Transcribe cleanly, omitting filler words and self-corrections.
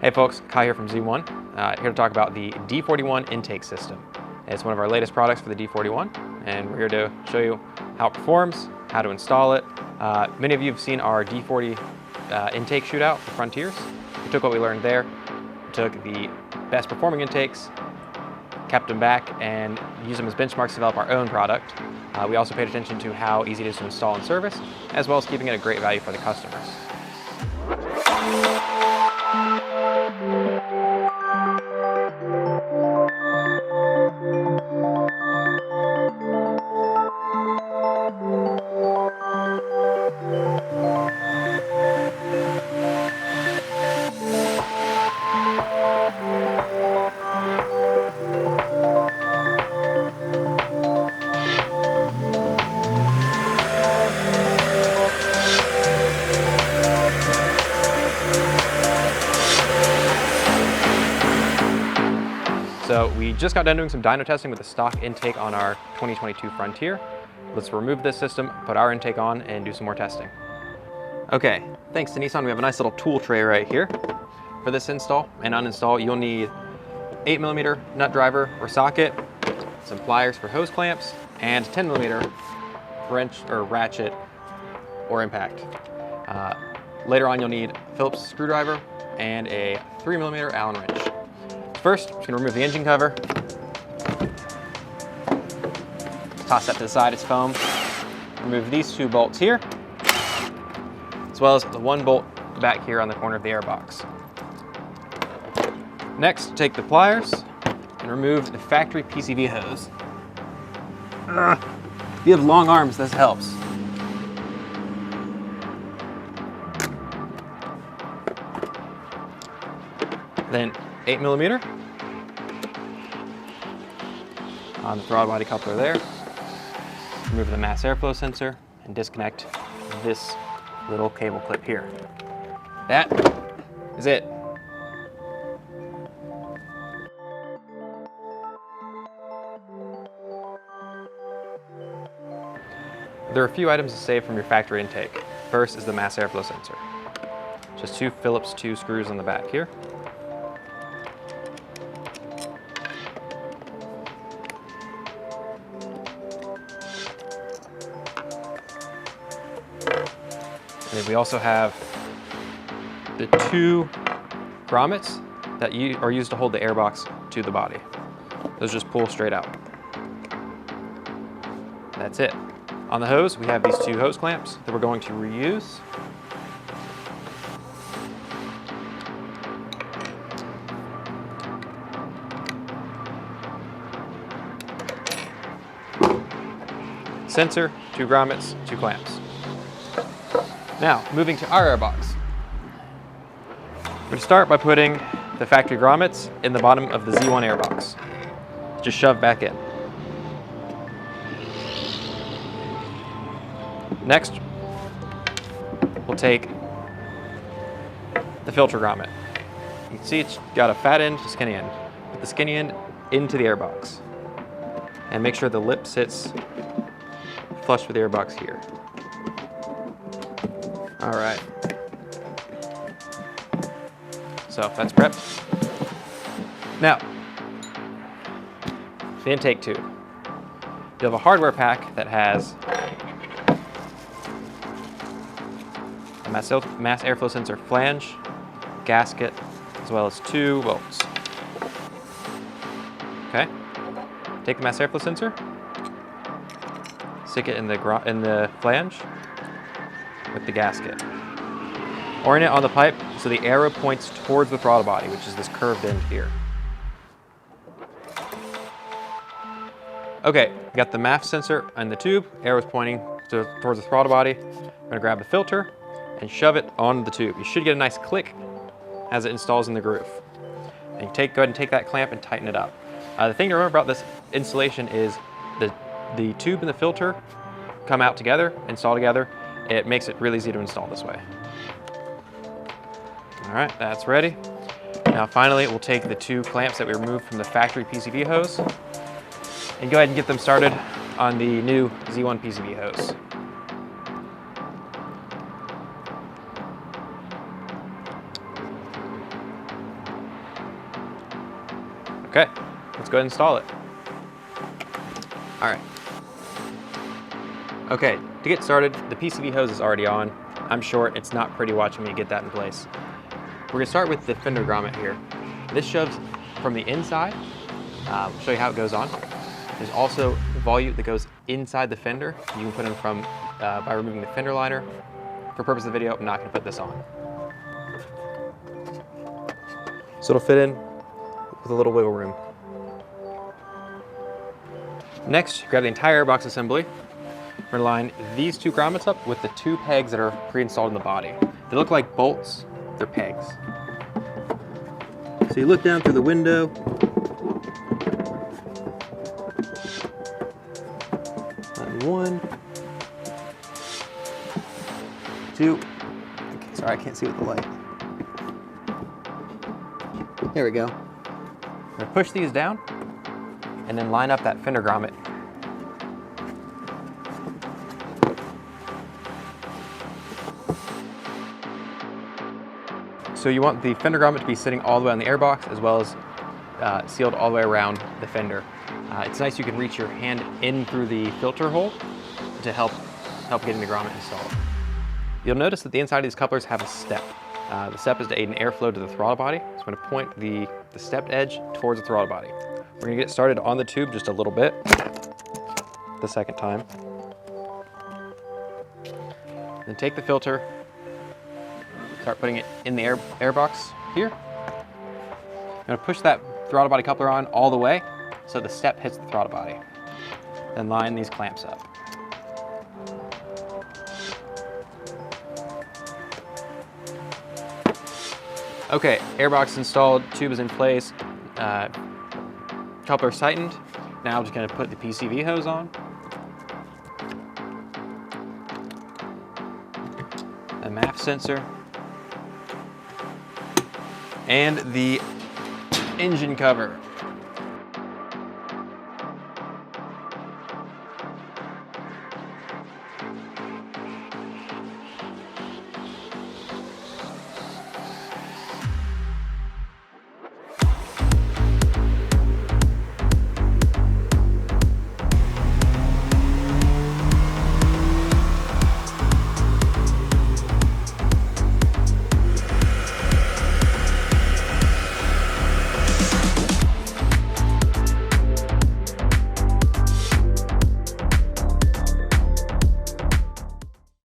Hey folks, Kai here from Z1, here to talk about the D41 intake system. It's one of our latest products for the D41, and we're here to show you how it performs, how to install it. Many of you have seen our D40 intake shootout for Frontiers. We took what we learned there, took the best performing intakes, kept them back, and used them as benchmarks to develop our own product. We also paid attention to how easy it is to install and service, as well as keeping it a great value for the customers. So we just got done doing some dyno testing with the stock intake on our 2022 Frontier. Let's remove this system, put our intake on, and do some more testing. Okay, thanks to Nissan, we have a nice little tool tray right here. For this install and uninstall, you'll need 8mm nut driver or socket, some pliers for hose clamps, and 10mm wrench or ratchet or impact. Later on, you'll need a Phillips screwdriver and a 3mm Allen wrench. First, I'm just going to remove the engine cover. Toss that to the side, it's foam. Remove these two bolts here, as well as the one bolt back here on the corner of the airbox. Next, take the pliers and remove the factory PCV hose. If you have long arms, this helps. Then 8mm on the throttle body coupler there. Remove the mass airflow sensor and disconnect this little cable clip here. That is it. There are a few items to save from your factory intake. First is the mass airflow sensor. Just two Phillips 2 screws on the back here. And then we also have the two grommets that are used to hold the airbox to the body. Those just pull straight out. That's it. On the hose, we have these two hose clamps that we're going to reuse. Sensor, two grommets, two clamps. Now, moving to our airbox. We're going to start by putting the factory grommets in the bottom of the Z1 airbox. Just shove back in. Next, we'll take the filter grommet. You can see it's got a fat end, a skinny end. Put the skinny end into the airbox. And make sure the lip sits flush with the airbox here. All right. So that's prepped. Now, the intake tube. You have a hardware pack that has a mass airflow sensor flange, gasket, as well as two bolts. Okay. Take the mass airflow sensor, stick it in the flange with the gasket. Orient it on the pipe so the arrow points towards the throttle body, which is this curved end here. Okay, we got the MAF sensor and the tube, arrow's pointing towards the throttle body. We're gonna grab the filter and shove it on the tube. You should get a nice click as it installs in the groove. And go ahead and take that clamp and tighten it up. The thing to remember about this installation is the tube and the filter come out together, install together. It makes it really easy to install this way. All right, that's ready. Now finally, we'll take the two clamps that we removed from the factory PCV hose and go ahead and get them started on the new Z1 PCV hose. Okay, let's go ahead and install it. All right. Okay, to get started, the PCV hose is already on. I'm short, it's not pretty watching me get that in place. We're gonna start with the fender grommet here. This shoves from the inside. I'll show you how it goes on. There's also the volute that goes inside the fender. You can put in from by removing the fender liner. For purpose of the video, I'm not gonna put this on. So it'll fit in with a little wiggle room. Next, grab the entire airbox assembly. We're gonna line these two grommets up with the two pegs that are pre-installed in the body. They look like bolts, they're pegs. So you look down through the window. Line 1, 2. Okay, sorry, I can't see with the light. There we go. I'm gonna push these down and then line up that fender grommet. So you want the fender grommet to be sitting all the way on the airbox as well as sealed all the way around the fender. It's nice you can reach your hand in through the filter hole to help getting the grommet installed. You'll notice that the inside of these couplers have a step. The step is to aid in airflow to the throttle body. So I'm going to point the stepped edge towards the throttle body. We're going to get started on the tube just a little bit, the second time. Then take the filter, start putting it in the airbox here. I'm going to push that throttle body coupler on all the way so the step hits the throttle body. Then line these clamps up. Okay, airbox installed, tube is in place, coupler's tightened. Now I'm just going to put the PCV hose on. The MAF sensor. And the engine cover.